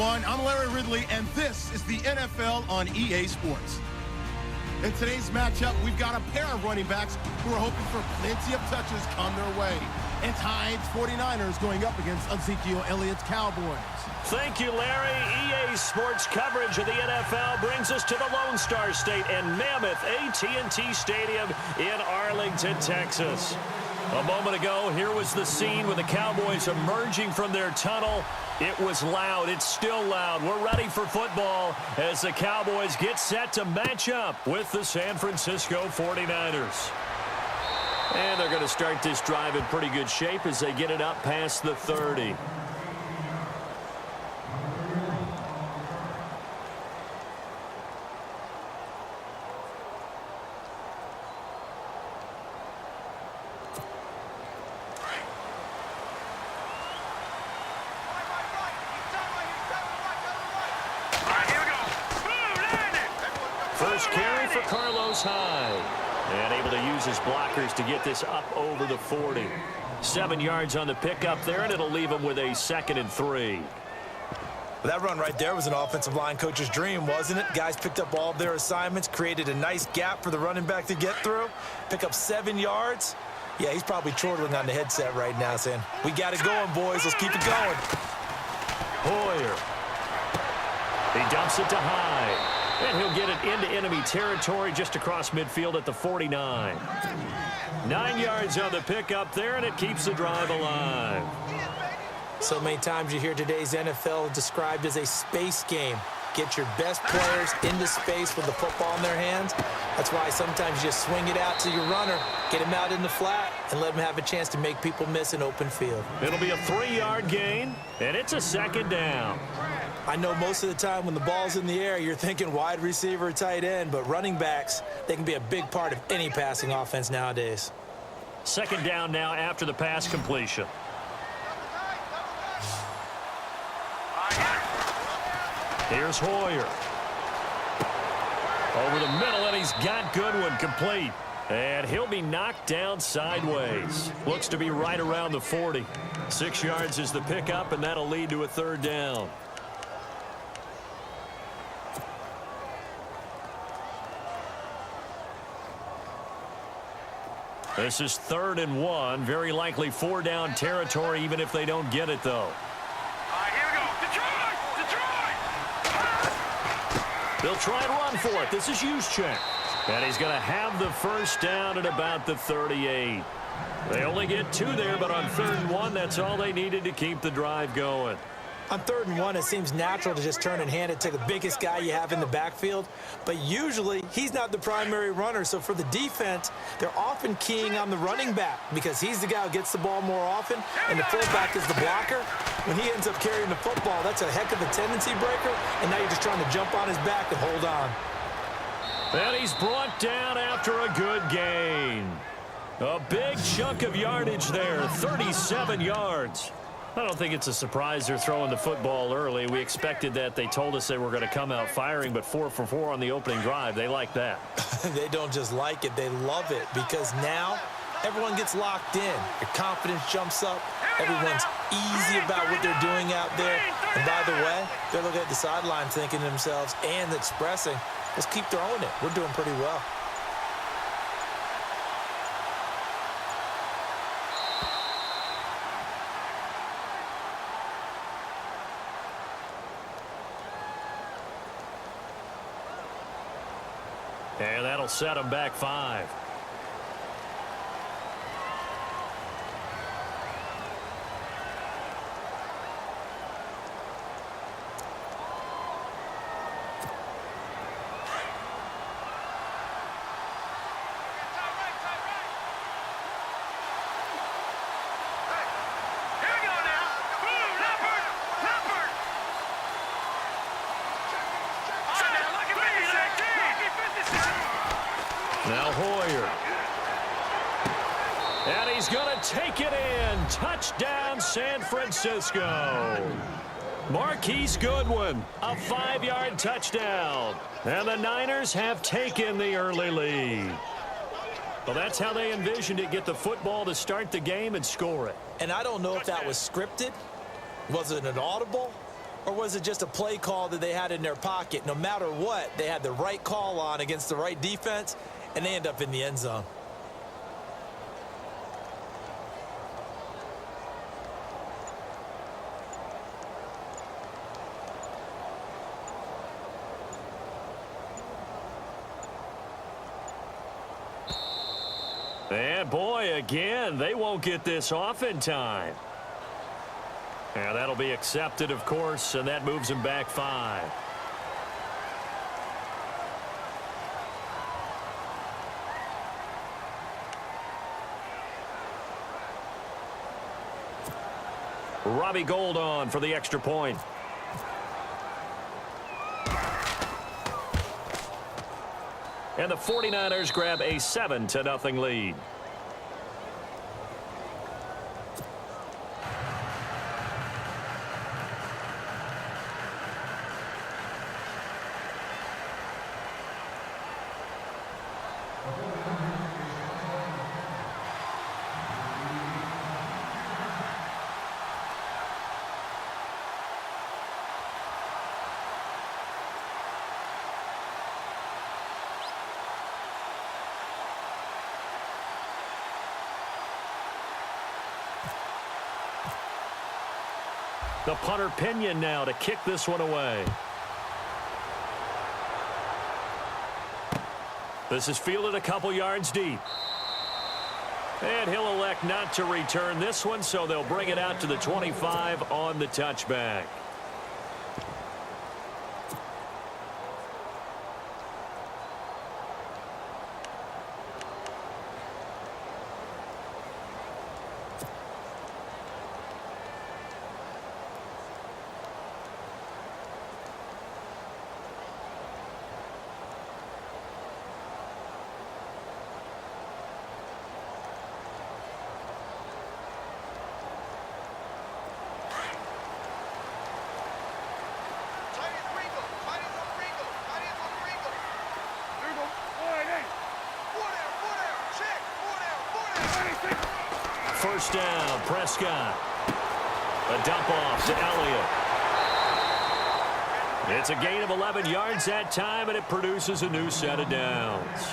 everyone. I'm Larry Ridley, and this is the NFL on EA Sports. In today's matchup, we've got a pair of running backs who are hoping for plenty of touches come their way. It's Hyde's 49ers going up against Ezekiel Elliott's Cowboys. Thank you, Larry. EA Sports coverage of the NFL brings us to the Lone Star State and Mammoth AT&T Stadium in Arlington, Texas. A moment ago, here was the scene with the Cowboys emerging from their tunnel. It was loud. It's still loud. We're ready for football as the Cowboys get set to match up with the San Francisco 49ers. And they're going to start this drive in pretty good shape as they get it up past the 30. First carry for Carlos Hyde. And able to use his blockers to get this up over the 40. 7 yards on the pickup there, and it'll leave him with a 2nd and 3. That run right there was an offensive line coach's dream, wasn't it? Guys picked up all of their assignments, created a nice gap for the running back to get through, pick up 7 yards. Yeah, he's probably chortling on the headset right now saying, we got it going, boys. Let's keep it going. Hoyer. He dumps it to Hyde. And he'll get it into enemy territory just across midfield at the 49. 9 yards on the pickup there, and it keeps the drive alive. So many times you hear today's NFL described as a space game. Get your best players into space with the football in their hands. That's why sometimes you just swing it out to your runner, get him out in the flat, and let him have a chance to make people miss an open field. It'll be a 3-yard gain, and it's a 2nd down. I know most of the time when the ball's in the air, you're thinking wide receiver, tight end, but running backs, they can be a big part of any passing offense nowadays. 2nd down now after the pass completion. Here's Hoyer. Over the middle, and he's got Goodwin complete. And he'll be knocked down sideways. Looks to be right around the 40. 6 yards is the pickup, and that'll lead to a 3rd down. This is 3rd and 1. Very likely 4-down territory, even if they don't get it, though. Here we go. Detroit! They'll try and run for it. This is Juszczyk. And he's going to have the 1st down at about the 38. They only get 2 there, but on 3rd and 1, that's all they needed to keep the drive going. On 3rd and 1, it seems natural to just turn and hand it to the biggest guy you have in the backfield. But usually, he's not the primary runner. So for the defense, they're often keying on the running back because he's the guy who gets the ball more often, and the fullback is the blocker. When he ends up carrying the football, that's a heck of a tendency breaker, and now you're just trying to jump on his back and hold on. And he's brought down after a good gain. A big chunk of yardage there, 37 yards. I don't think it's a surprise they're throwing the football early. We expected that. They told us they were going to come out firing, but 4 for 4 on the opening drive. They like that. They don't just like it. They love it because now everyone gets locked in. Your confidence jumps up. Everyone's easy about what they're doing out there. And by the way, they're looking at the sideline thinking to themselves and expressing, let's keep throwing it. We're doing pretty well. And that'll set them back 5. Now Hoyer. And he's going to take it in. Touchdown, San Francisco. Marquise Goodwin, a 5-yard touchdown. And the Niners have taken the early lead. Well, that's how they envisioned it. Get the football to start the game and score it. And I don't know if that was scripted. Was it an audible? Or was it just a play call that they had in their pocket? No matter what, they had the right call on against the right defense, and they end up in the end zone. And boy, again, they won't get this off in time. And that'll be accepted, of course, and that moves him back 5. Robbie Gould on for the extra point. And the 49ers grab a 7-0 lead. The punter Pinion now to kick this one away. This is fielded a couple yards deep. And he'll elect not to return this one, so they'll bring it out to the 25 on the touchback. First down, Prescott. A dump off to Elliott. It's a gain of 11 yards that time, and it produces a new set of downs.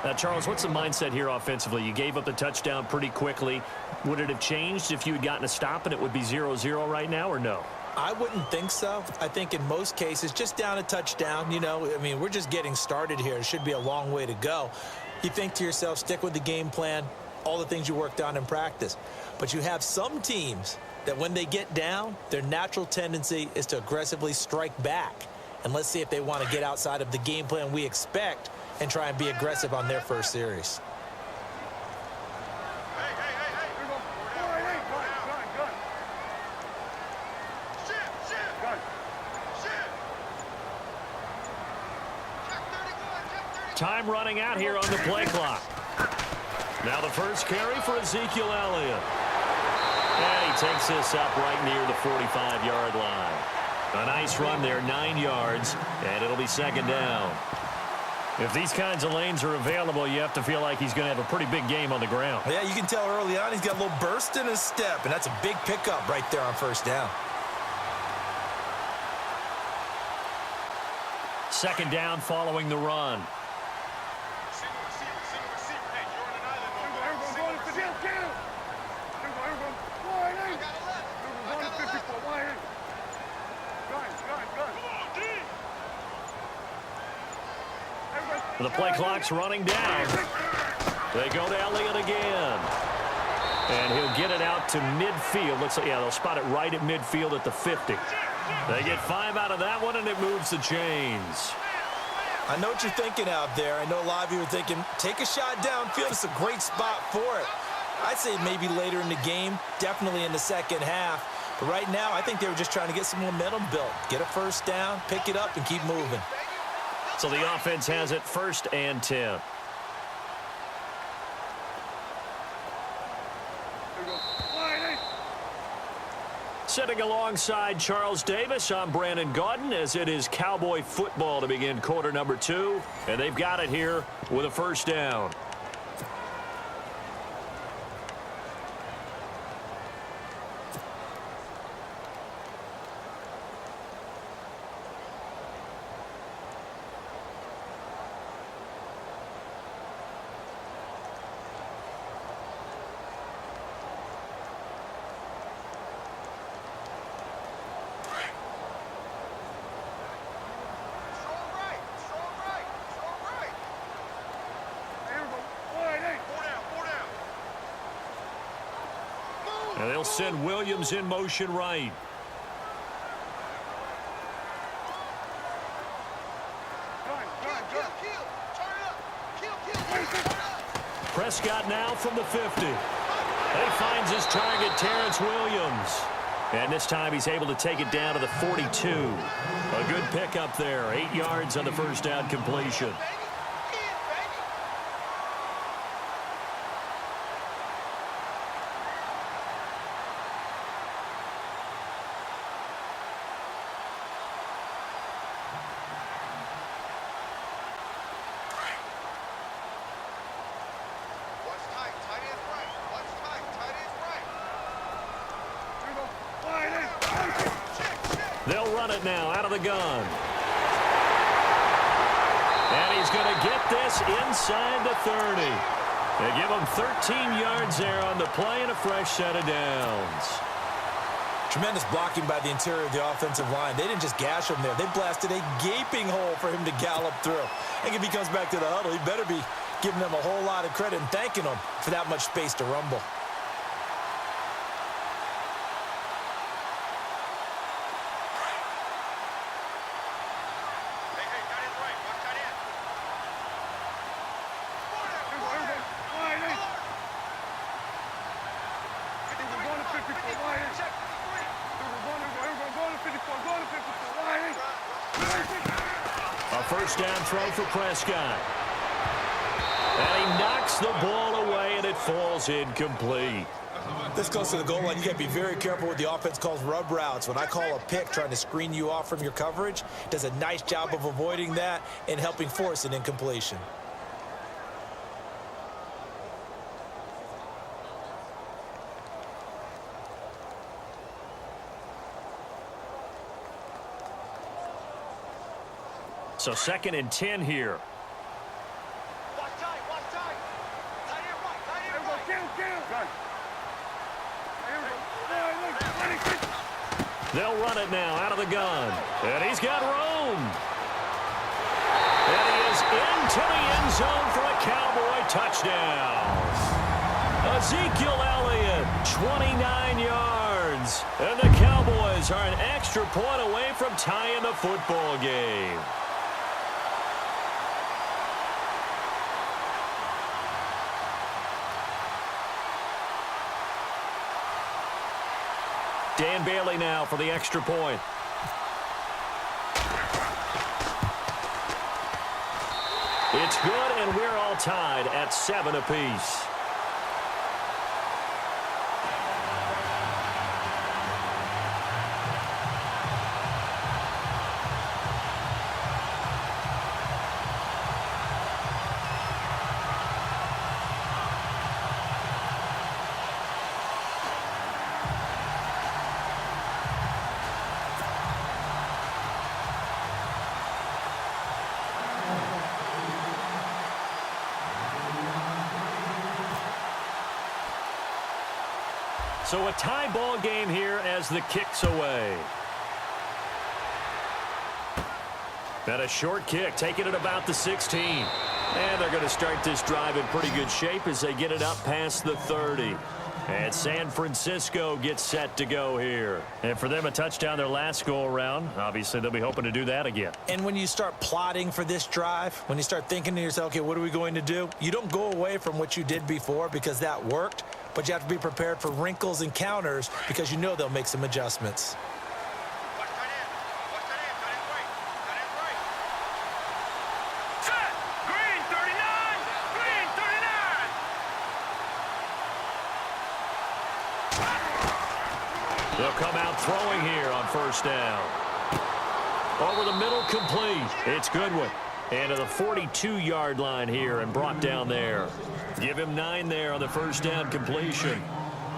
Now, Charles, what's the mindset here offensively? You gave up the touchdown pretty quickly. Would it have changed if you had gotten a stop and it would be 0-0 right now, or no? I wouldn't think so. I think in most cases, just down a touchdown, I mean, we're just getting started here. It should be a long way to go. You think to yourself, stick with the game plan, all the things you worked on in practice. But you have some teams that when they get down, their natural tendency is to aggressively strike back. And let's see if they want to get outside of the game plan we expect and try and be aggressive on their first series. Time running out here on the play clock. Now the first carry for Ezekiel Elliott. And he takes this up right near the 45-yard line. A nice run there, 9 yards, and it'll be second down. If these kinds of lanes are available, you have to feel like he's going to have a pretty big game on the ground. Yeah, you can tell early on he's got a little burst in his step, and that's a big pickup right there on first down. Second down following the run. The play clock's running down. They go to Elliott again. And he'll get it out to midfield. Looks like, yeah, they'll spot it right at midfield at the 50. They get 5 out of that one, and it moves the chains. I know what you're thinking out there. I know a lot of you are thinking, take a shot downfield. It's a great spot for it. I'd say maybe later in the game, definitely in the second half. But right now, I think they were just trying to get some momentum built. Get a first down, pick it up, and keep moving. So the offense has it 1st and 10. Sitting alongside Charles Davis, I'm Brandon Gaudin, as it is Cowboy football to begin quarter number 2. And they've got it here with a first down. And they'll send Williams in motion right. Prescott now from the 50. And he finds his target, Terrence Williams. And this time he's able to take it down to the 42. A good pickup there. 8 yards on the first down completion. They'll run it now out of the gun. And he's going to get this inside the 30. They give him 13 yards there on the play and a fresh set of downs. Tremendous blocking by the interior of the offensive line. They didn't just gash him there. They blasted a gaping hole for him to gallop through. I think if he comes back to the huddle, he better be giving them a whole lot of credit and thanking them for that much space to rumble. A first down throw for Prescott. And he knocks the ball away, and it falls incomplete. This goes to the goal line. You got to be very careful with the offense calls rub routes. When I call a pick trying to screen you off from your coverage, does a nice job of avoiding that and helping force an incompletion. So 2nd and 10 here. They'll run it now out of the gun. And he's got room. And he is into the end zone for a Cowboy touchdown. Ezekiel Elliott, 29 yards. And the Cowboys are an extra point away from tying the football game. Dan Bailey now for the extra point. It's good, and we're all tied at 7 apiece. So a tie ball game here as the kick's away. And a short kick, taking it about the 16. And they're going to start this drive in pretty good shape as they get it up past the 30. And San Francisco gets set to go here. And for them, a touchdown their last go-around. Obviously, they'll be hoping to do that again. And when you start plotting for this drive, when you start thinking to yourself, okay, what are we going to do? You don't go away from what you did before because that worked, but you have to be prepared for wrinkles and counters because you know they'll make some adjustments. They'll come out throwing here on first down. Over the middle, complete. It's Goodwin. And to the 42-yard line here and brought down there. Give him 9 there on the first down completion.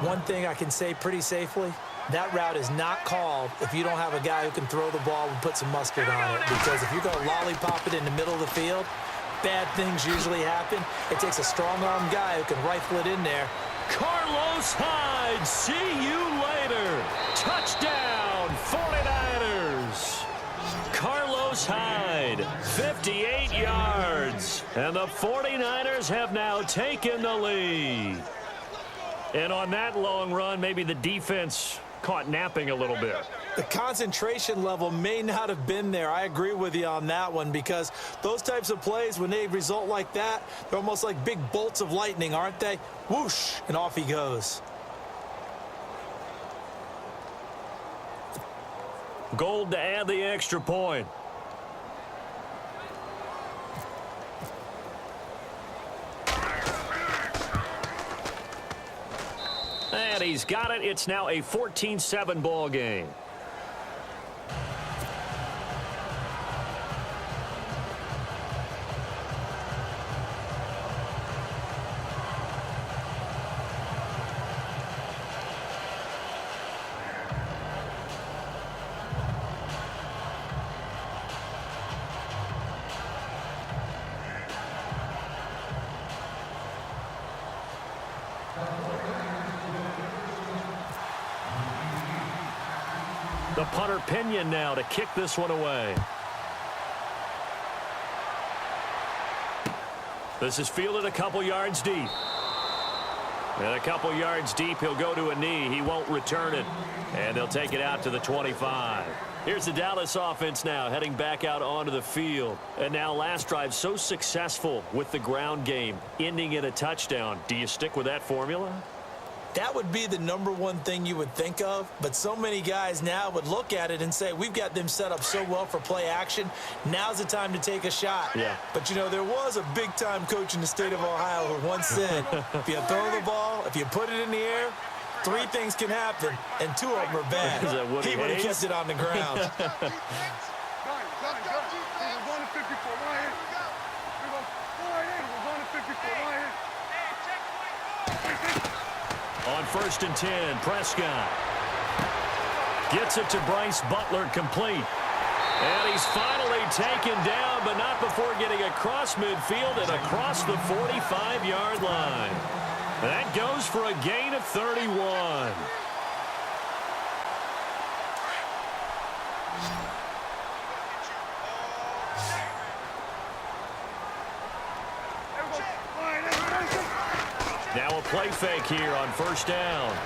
One thing I can say pretty safely, that route is not called if you don't have a guy who can throw the ball and put some mustard on it. Because if you're going to lollipop it in the middle of the field, bad things usually happen. It takes a strong-arm guy who can rifle it in there. Carlos Hyde, see you later. Touchdown, 49ers. Carlos Hyde, 58 yards. And the 49ers have now taken the lead. And on that long run, maybe the defense caught napping a little bit. The concentration level may not have been there. I agree with you on that one, because those types of plays, when they result like that, they're almost like big bolts of lightning, aren't they? Whoosh, and off he goes. Gold to add the extra point. And he's got it. It's now a 14-7 ball game. The punter Pinion now to kick this one away. This is fielded a couple yards deep. And a couple yards deep, he'll go to a knee. He won't return it. And they'll take it out to the 25. Here's the Dallas offense now heading back out onto the field. And now last drive so successful with the ground game, ending in a touchdown. Do you stick with that formula? That would be the #1 thing you would think of, but so many guys now would look at it and say, we've got them set up so well for play action. Now's the time to take a shot. Yeah. But, you know, there was a big-time coach in the state of Ohio who once said, if you throw the ball, if you put it in the air, 3 things can happen, and 2 of them are bad. Is that Woody He would have Hayes? kept it on the ground. On 1st and 10, Prescott gets it to Bryce Butler, complete. And he's finally taken down, but not before getting across midfield and across the 45-yard line. That goes for a gain of 31. Now a play fake here on 1st down.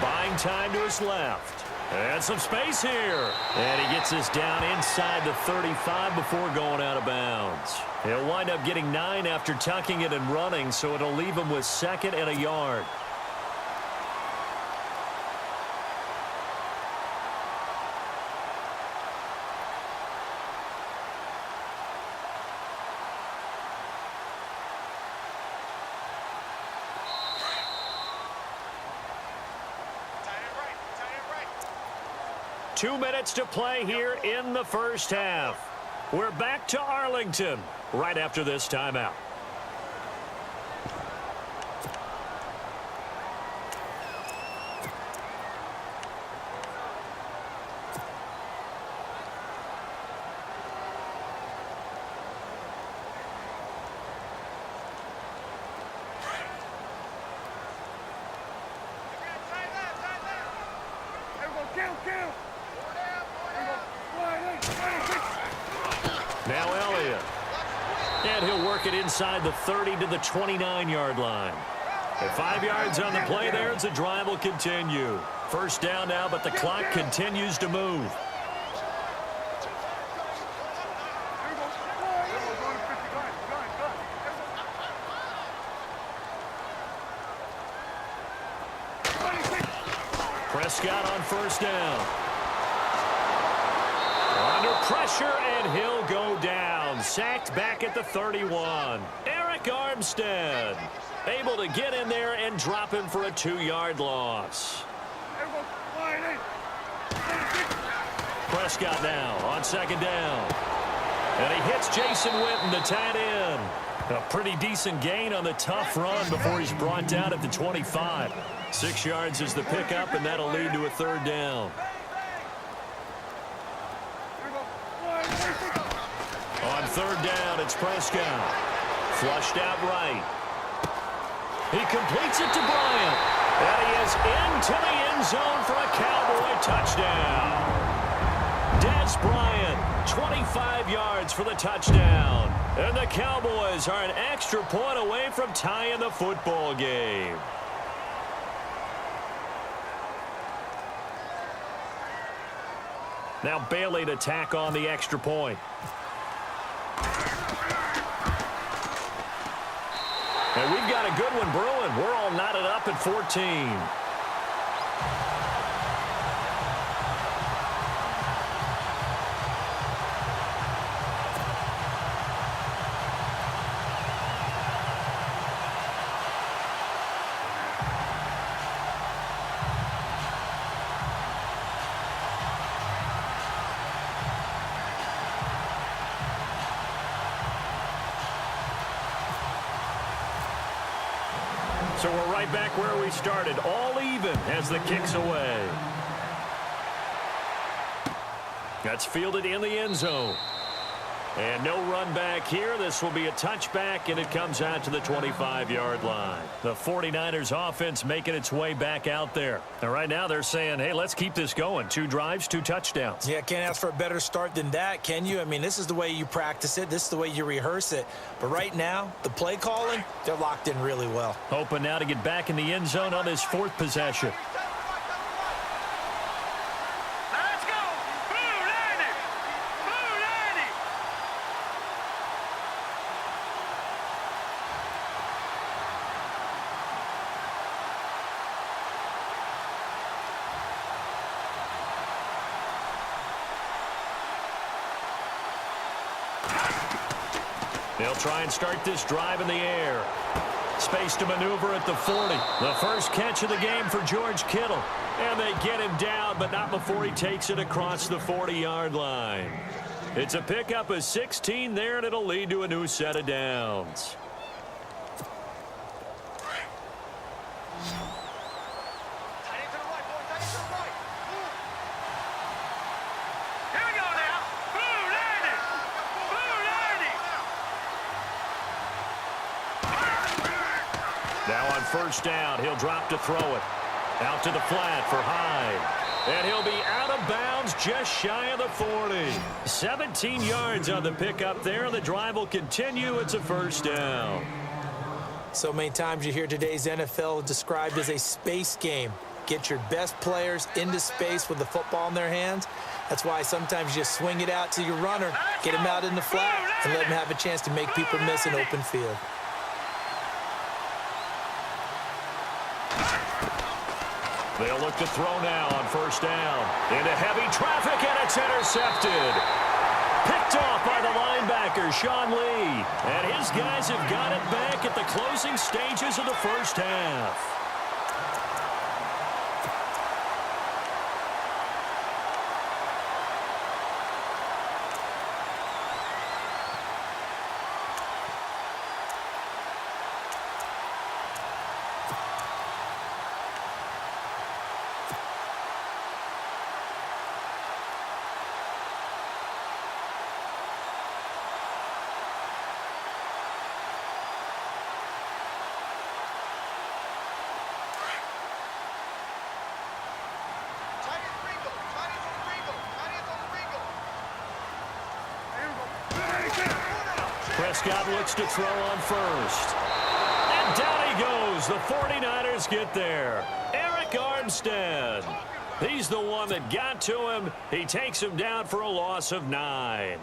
Buying time to his left. And some space here. And he gets this down inside the 35 before going out of bounds. He'll wind up getting 9 after tucking it and running, so it'll leave him with 2nd and a yard. Two minutes to play here in the first half. We're back to Arlington right after this timeout. Now Elliott. And he'll work it inside the 30 to the 29-yard line. At 5 yards on the play there, the drive will continue. 1st down now, but the clock continues to move. Prescott on 1st down. Under pressure, and he'll go down. Sacked back at the 31. Eric Armstead able to get in there and drop him for a 2-yard loss. Prescott now on 2nd down. And he hits Jason Witten, the tight end. A pretty decent gain on the tough run before he's brought down at the 25. 6 yards is the pickup, and that'll lead to a 3rd down. On 3rd down, it's Prescott. Flushed out right. He completes it to Bryant. And he is into the end zone for a Cowboy touchdown. Des Bryant, 25 yards for the touchdown. And the Cowboys are an extra point away from tying the football game. Now Bailey to tack on the extra point. And we've got a good one brewing. We're all knotted up at 14. So we're right back where we started, all even as the kick's away. That's fielded in the end zone. And no run back here. This will be a touchback, and it comes out to the 25-yard line. The 49ers offense making its way back out there. And right now they're saying, hey, let's keep this going. 2 drives, 2 touchdowns. Yeah, can't ask for a better start than that, can you? I mean, this is the way you practice it. This is the way you rehearse it. But right now, the play calling, they're locked in really well. Hoping now to get back in the end zone on this 4th possession. They'll try and start this drive in the air. Space to maneuver at the 40. The first catch of the game for George Kittle. And they get him down, but not before he takes it across the 40-yard line. It's a pickup of 16 there, and it'll lead to a new set of downs. Now on first down, he'll drop to throw it. Out to the flat for Hyde. And he'll be out of bounds just shy of the 40. 17 yards on the pickup there. The drive will continue. It's a first down. So many times you hear today's NFL described as a space game. Get your best players into space with the football in their hands. That's why sometimes you just swing it out to your runner, get him out in the flat, and let him have a chance to make people miss an open field. They'll look to throw now on first down. Into heavy traffic, and it's intercepted. Picked off by the linebacker, Sean Lee. And his guys have got it back at the closing stages of the first half. Prescott looks to throw on first. And down he goes. The 49ers get there. Eric Armstead. He's the one that got to him. He takes him down for a loss of 9.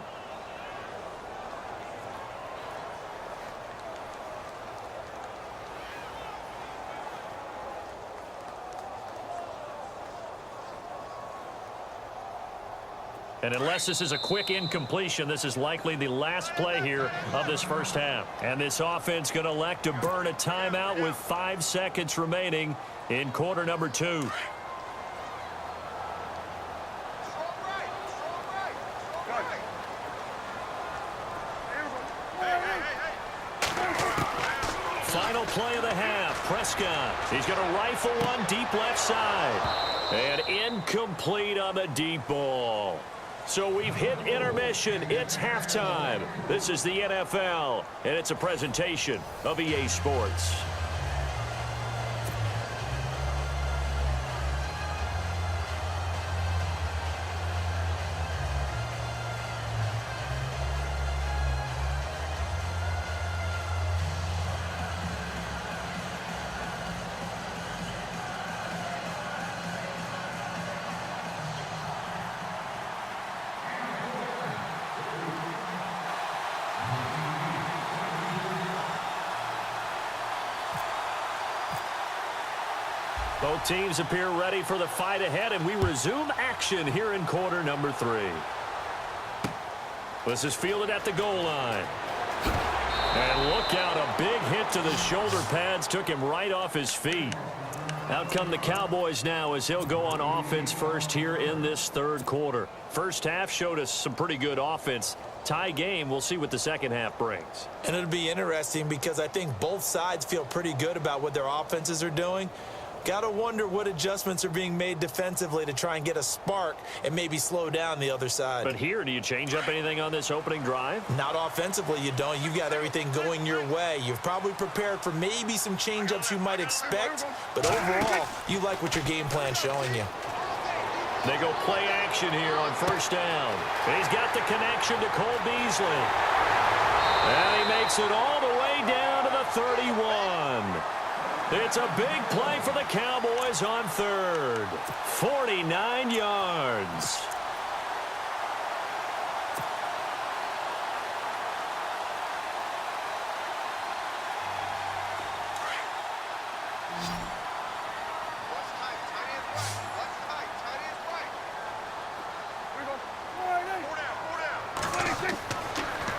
And unless this is a quick incompletion, this is likely the last play here of this first half. And this offense going to elect to burn a timeout with 5 seconds remaining in quarter number 2. Final play of the half. Prescott. He's going to rifle one deep left side. And incomplete on the deep ball. So we've hit intermission. It's halftime. This is the NFL, and it's a presentation of EA Sports. Both teams appear ready for the fight ahead, and we resume action here in quarter number 3. This is fielded at the goal line. And look out, a big hit to the shoulder pads took him right off his feet. Out come the Cowboys now as he'll go on offense first here in this third quarter. First half showed us some pretty good offense. Tie game, we'll see what the second half brings. And it'll be interesting because I think both sides feel pretty good about what their offenses are doing. Got to wonder what adjustments are being made defensively to try and get a spark and maybe slow down the other side. But here, do you change up anything on this opening drive? Not offensively, you don't. You got everything going your way. You've probably prepared for maybe some change-ups you might expect, but overall, you like what your game plan's showing you. They go play action here on first down. He's got the connection to Cole Beasley. And he makes it all the way down to the 31. It's a big play for the Cowboys on third. 49 yards.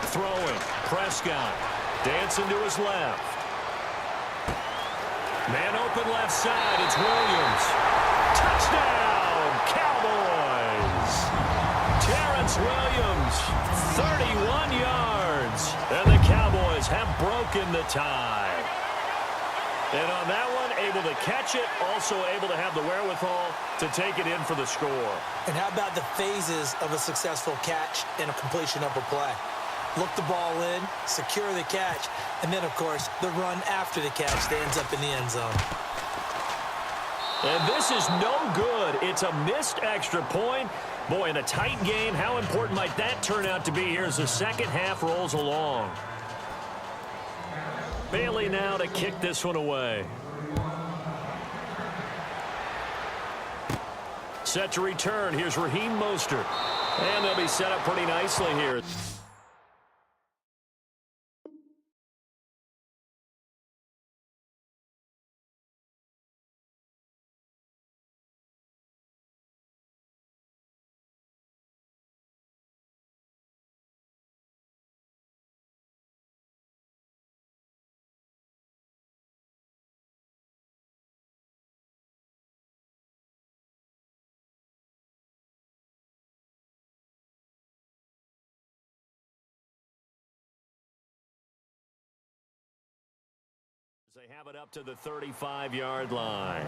Throwing. Prescott. Dancing to his left. Man open left side. It's Williams. Touchdown, Cowboys. Terrence Williams, 31 yards. And the Cowboys have broken the tie. And on that one, able to catch it, also able to have the wherewithal to take it in for the score. And how about the phases of a successful catch and a completion of a play? Look the ball in, secure the catch, and then, of course, the run after the catch that ends up in the end zone. And this is no good. It's a missed extra point. Boy, in a tight game, how important might that turn out to be here as the second half rolls along? Bailey now to kick this one away. Set to return. Here's Raheem Mostert. And they'll be set up pretty nicely here. They have it up to the 35-yard line.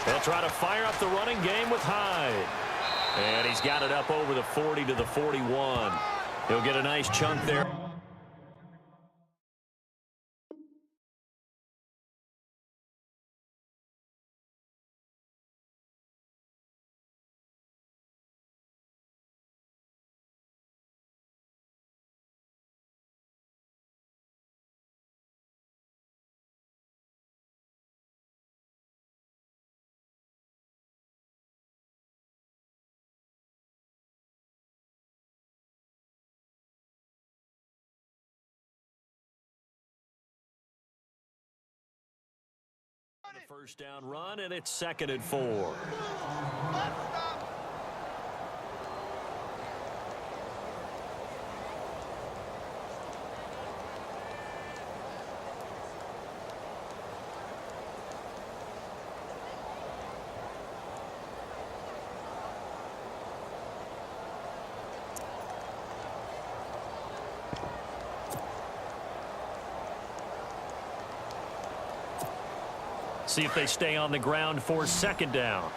They'll try to fire up the running game with Hyde. And he's got it up over the 40 to the 41. He'll get a nice chunk there. The first down run, and it's 2nd and 4. See if they stay on the ground for 2nd down.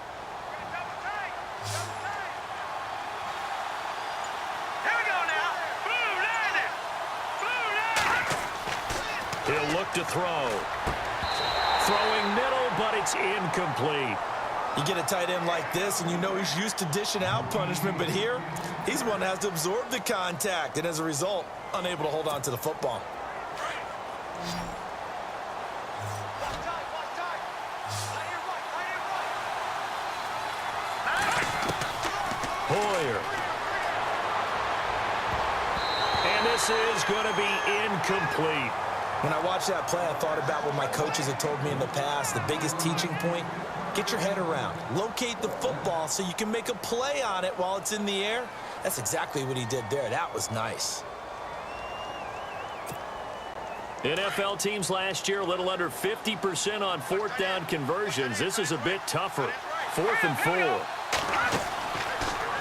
Here we go now. He'll look to throw. Throwing middle, but it's incomplete. You get a tight end like this, and you know he's used to dishing out punishment, but here, He's the one that has to absorb the contact, and as a result, unable to hold on to the football. Hoyer. And this is going to be incomplete. When I watched that play, I thought about what my coaches had told me in the past. The biggest teaching point, get your head around. Locate the football so you can make a play on it while it's in the air. That's exactly what he did there. That was nice. NFL teams last year a little under 50% on fourth down conversions. This is a bit tougher. 4th and 4.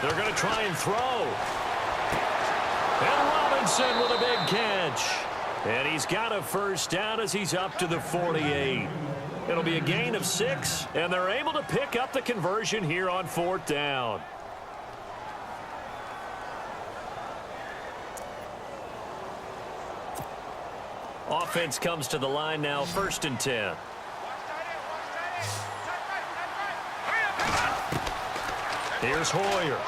They're going to try and throw. And Robinson with a big catch. And he's got a first down as he's up to the 48. It'll be a gain of 6, and they're able to pick up the conversion here on 4th down. Offense comes to the line now, 1st and 10. Here's Hoyer.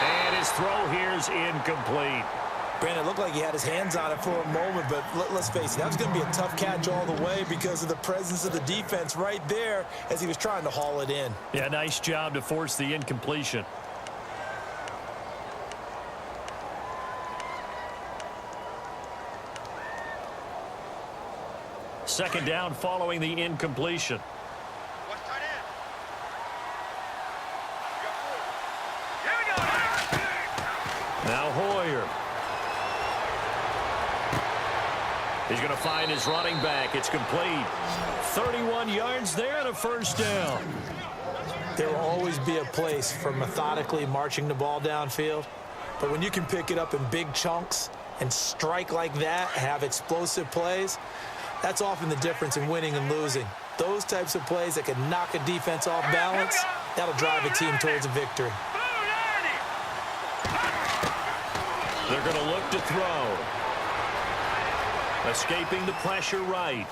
And his throw here's incomplete. Brandon, it looked like he had his hands on it for a moment, but let's face it, that was going to be a tough catch all the way because of the presence of the defense right there as he was trying to haul it in. Yeah, nice job to force the incompletion. Second down following the incompletion. Now Hoyer. He's going to find his running back. It's complete. 31 yards there and a first down. There will always be a place for methodically marching the ball downfield. But when you can pick it up in big chunks and strike like that, have explosive plays, that's often the difference in winning and losing. Those types of plays that can knock a defense off balance, that'll drive a team towards a victory. They're going to look to throw. Escaping the pressure right.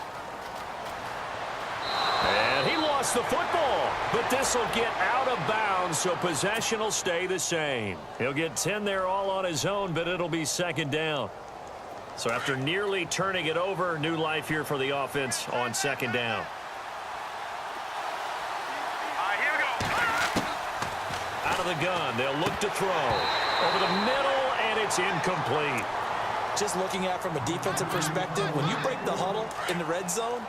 And he lost the football, but this will get out of bounds, so possession will stay the same. He'll get 10 there all on his own, but it'll be second down. So after nearly turning it over, new life here for the offense on second down. Here we go. Out of the gun, they'll look to throw. Over the middle, and it's incomplete. Just looking at it from a defensive perspective, when you break the huddle in the red zone,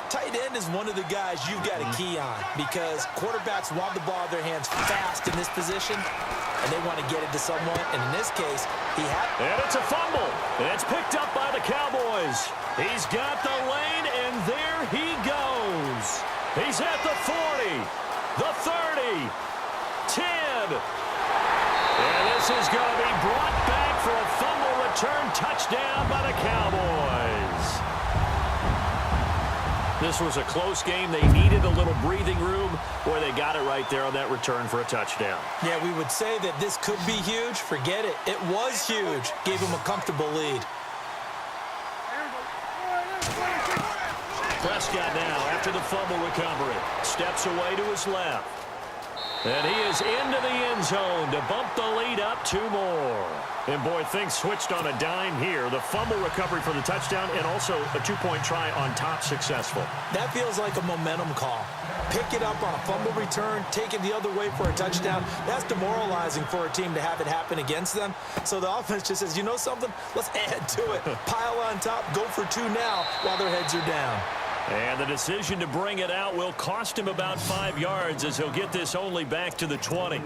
tight end is one of the guys you've got a key on because quarterbacks want the ball in their hands fast in this position, and they want to get it to someone. And in this case, he had... And it's a fumble. And it's picked up by the Cowboys. He's got the lane, and there he goes. He's at the 40, the 30, 10. And this is going to be brought back for a fumble return touchdown by the Cowboys. This was a close game. They needed a little breathing room. Boy, they got it right there on that return for a touchdown. Yeah, we would say that this could be huge. Forget it. It was huge. Gave him a comfortable lead. Prescott now, after the fumble recovery, steps away to his left. And he is into the end zone to bump the lead up 2 more. And, boy, things switched on a dime here. The fumble recovery for the touchdown and also a 2-point try on top successful. That feels like a momentum call. Pick it up on a fumble return, take it the other way for a touchdown. That's demoralizing for a team to have it happen against them. So the offense just says, you know something? Let's add to it. Pile on top, go for 2 now while their heads are down. And the decision to bring it out will cost him about 5 yards as he'll get this only back to the 20.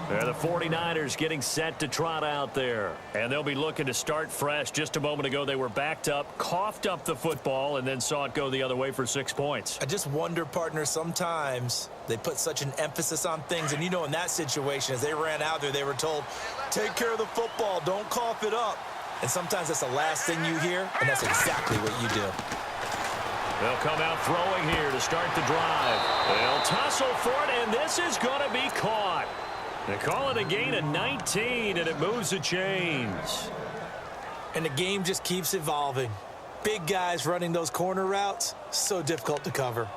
The 49ers getting set to trot out there. And they'll be looking to start fresh. Just a moment ago, they were backed up, coughed up the football, and then saw it go the other way for 6 points. I just wonder, partner, sometimes they put such an emphasis on things. And, you know, in that situation, as they ran out there, they were told, take care of the football, don't cough it up. And sometimes that's the last thing you hear, and that's exactly what you do. They'll come out throwing here to start the drive. They'll tussle for it, and this is going to be caught. They call it a gain of 19, and it moves the chains. And the game just keeps evolving. Big guys running those corner routes, so difficult to cover.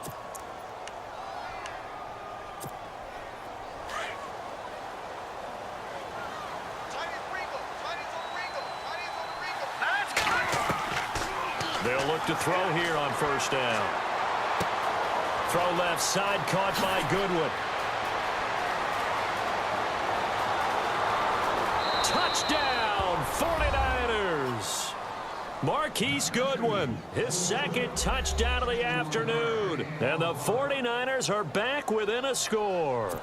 They'll look to throw here on first down. Throw left side, caught by Goodwin. Touchdown, 49ers. Marquise Goodwin, his second touchdown of the afternoon. And the 49ers are back within a score.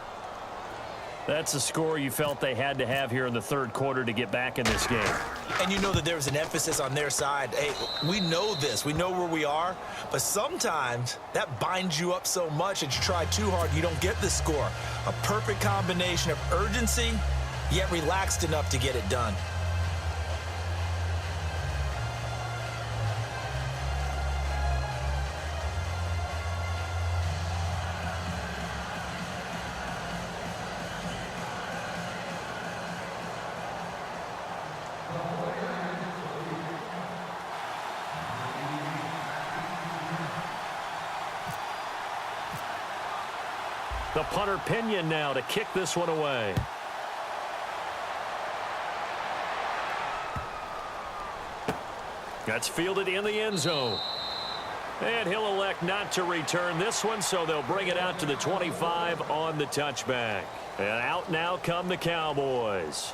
That's a score you felt they had to have here in the third quarter to get back in this game. And you know that there was an emphasis on their side. Hey, we know this. We know where we are. But sometimes that binds you up so much that you try too hard, you don't get the score. A perfect combination of urgency, yet relaxed enough to get it done. The punter Pinion now to kick this one away. That's fielded in the end zone. And he'll elect not to return this one, so they'll bring it out to the 25 on the touchback. And out now come the Cowboys.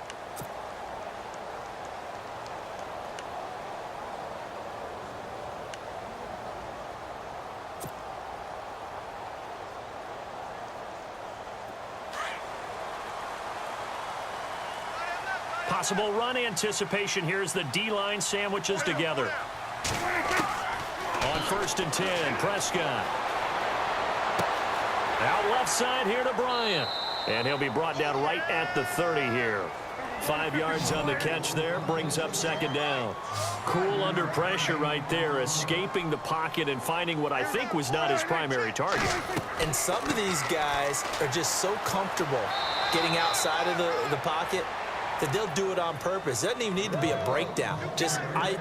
Possible run anticipation here as the D-line sandwiches together. On 1st and 10, Prescott. Out left side here to Bryant. And he'll be brought down right at the 30 here. 5 yards on the catch there, brings up second down. Cool under pressure right there, escaping the pocket and finding what I think was not his primary target. And some of these guys are just so comfortable getting outside of the pocket that they'll do it on purpose. It doesn't even need to be a breakdown.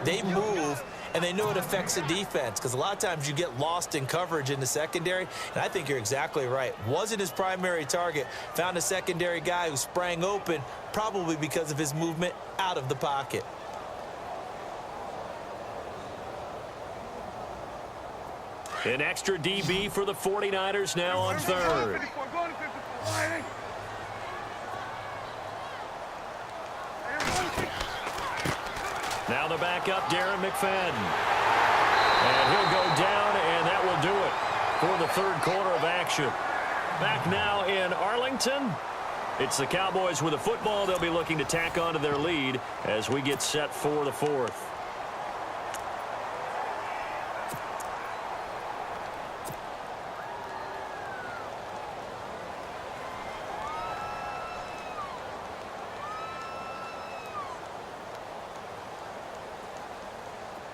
They move, and they know it affects the defense, because a lot of times you get lost in coverage in the secondary, and I think you're exactly right. Wasn't his primary target. Found a secondary guy who sprang open, probably because of his movement out of the pocket. An extra DB for the 49ers now on third. Now the backup, Darren McFadden. And he'll go down, and that will do it for the third quarter of action. Back now in Arlington. It's the Cowboys with the football. They'll be looking to tack on to their lead as we get set for the fourth.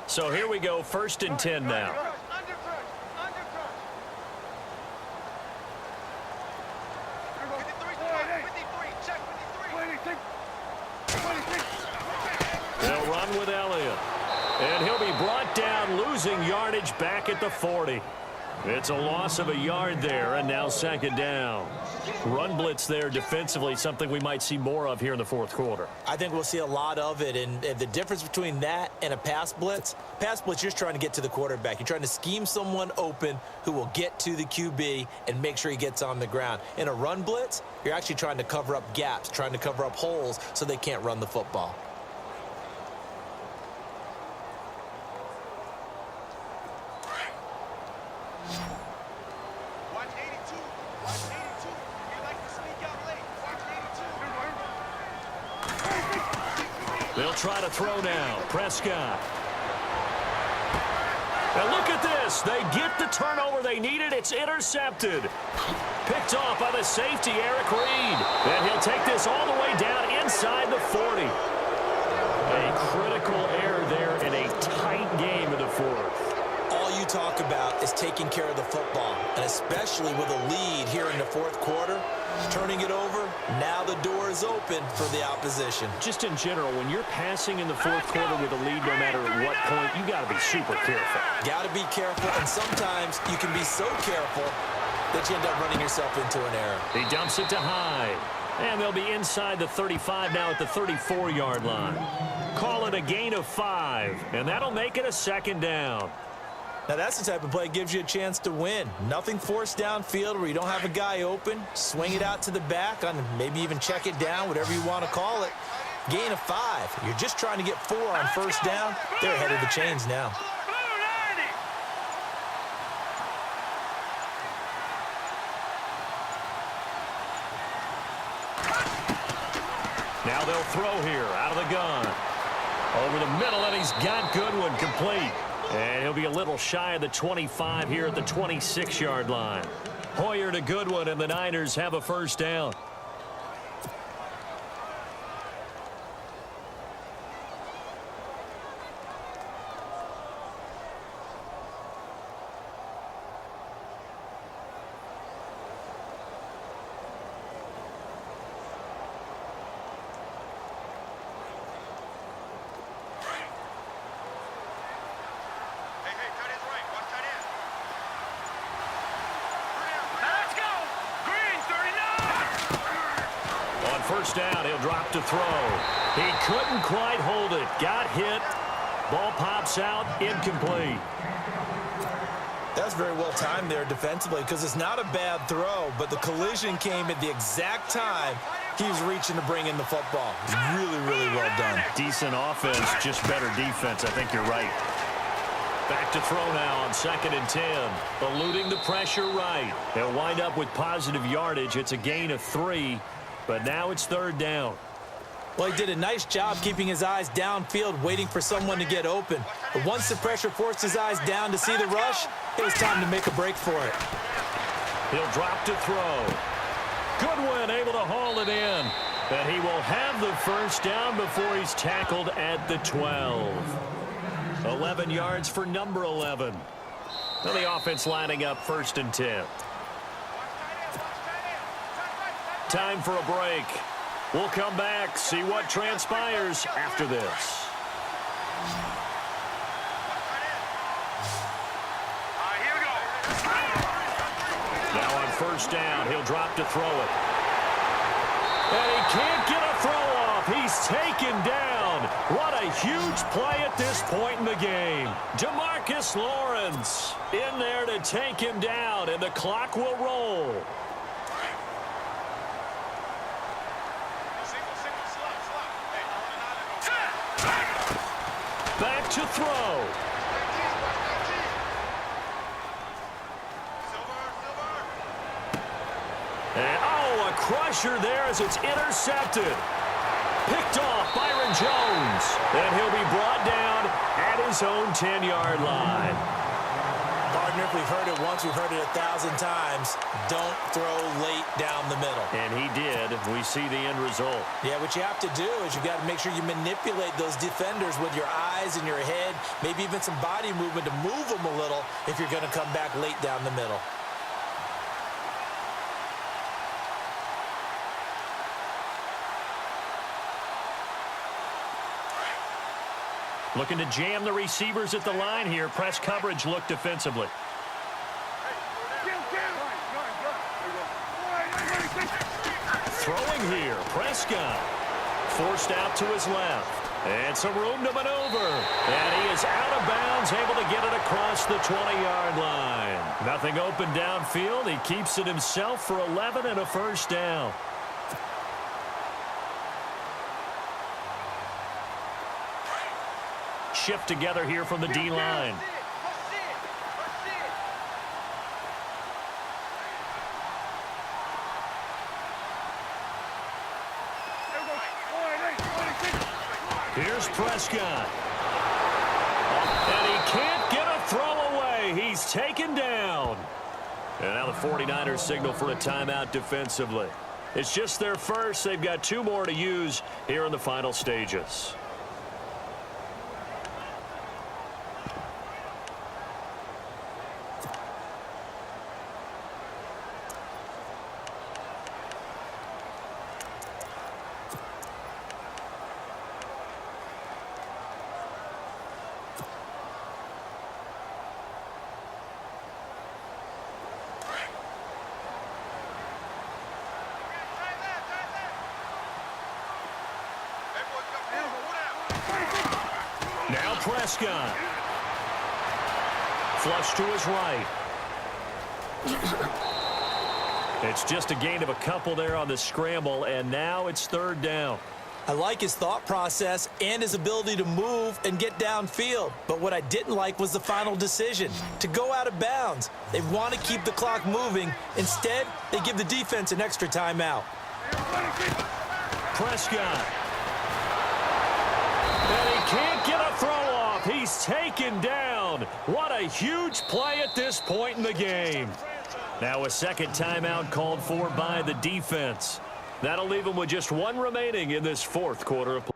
So here we go, 1st and 10 now. They'll run with Elliott. And he'll be brought down, losing yardage back at the 40. It's a loss of a yard there, and now second down. Run blitz there defensively, something we might see more of here in the fourth quarter. I think we'll see a lot of it, and the difference between that and a pass blitz, you're just trying to get to the quarterback. You're trying to scheme someone open who will get to the QB and make sure he gets on the ground. In a run blitz, you're actually trying to cover up gaps, trying to cover up holes so they can't run the football. They'll try to throw now. Prescott. And look at this. They get the turnover they needed. It's intercepted. Picked off by the safety, Eric Reed. And he'll take this all the way down inside the 40. A critical error there in a tight game in the fourth. All you talk about is taking care of the football, and especially with a lead here in the fourth quarter, turning it over, now the door is open for the opposition. Just in general, when you're passing in the fourth quarter with a lead, no matter at what point, you got to be super careful. Got to be careful, and sometimes you can be so careful that you end up running yourself into an error. He dumps it to Hyde. And they'll be inside the 35 now at the 34-yard line. Call it a gain of 5, and that'll make it a second down. Now, that's the type of play that gives you a chance to win. Nothing forced downfield where you don't have a guy open. Swing it out to the back, on maybe even check it down, whatever you want to call it. Gain of 5. You're just trying to get 4 on first down. They're ahead of the chains now. Now they'll throw here out of the gun. Over the middle, and he's got Goodwin complete. And he'll be a little shy of the 25 here at the 26-yard line. Hoyer to Goodwin, and the Niners have a first down. First down, he'll drop to throw. He couldn't quite hold it. Got hit. Ball pops out, incomplete. That's very well timed there defensively because it's not a bad throw, but the collision came at the exact time he was reaching to bring in the football. Really, really well done. Decent offense, just better defense. I think you're right. Back to throw now on 2nd and 10. Eluding the pressure right. They'll wind up with positive yardage. It's a gain of 3. But now it's 3rd down. Well, he did a nice job keeping his eyes downfield, waiting for someone to get open. But once the pressure forced his eyes down to see the rush, it was time to make a break for it. He'll drop to throw. Goodwin able to haul it in. And he will have the first down before he's tackled at the 12. 11 yards for number 11. Now the offense lining up 1st and 10. Time for a break. We'll come back, see what transpires after this. Here we go. Now on 1st down, he'll drop to throw it. And he can't get a throw off. He's taken down. What a huge play at this point in the game. Demarcus Lawrence in there to take him down, and the clock will roll. Back to throw. And, oh, a crusher there as it's intercepted. Picked off Byron Jones. And he'll be brought down at his own 10-yard line. Partner, if we've heard it once, we've heard it 1,000 times. Don't throw late down the middle. And he did. We see the end result. Yeah, what you have to do is you got to make sure you manipulate those defenders with your eyes and your head, maybe even some body movement to move them a little if you're going to come back late down the middle. Looking to jam the receivers at the line here. Press coverage look defensively. Throwing here, Prescott. Forced out to his left. And some room to maneuver. And he is out of bounds, able to get it across the 20-yard line. Nothing open downfield. He keeps it himself for 11 and a first down. Shift together here from the D-line. Here's Prescott. And he can't get a throw away. He's taken down. And now the 49ers signal for a timeout defensively. It's just their first. They've got 2 more to use here in the final stages. Prescott. Flush to his right. It's just a gain of a couple there on the scramble, and now it's third down. I like his thought process and his ability to move and get downfield. But what I didn't like was the final decision, to go out of bounds. They want to keep the clock moving. Instead, they give the defense an extra timeout. Prescott. And he can't get a throw off. He's taken down. What a huge play at this point in the game. Now a second timeout called for by the defense. That'll leave him with just one remaining in this fourth quarter of play.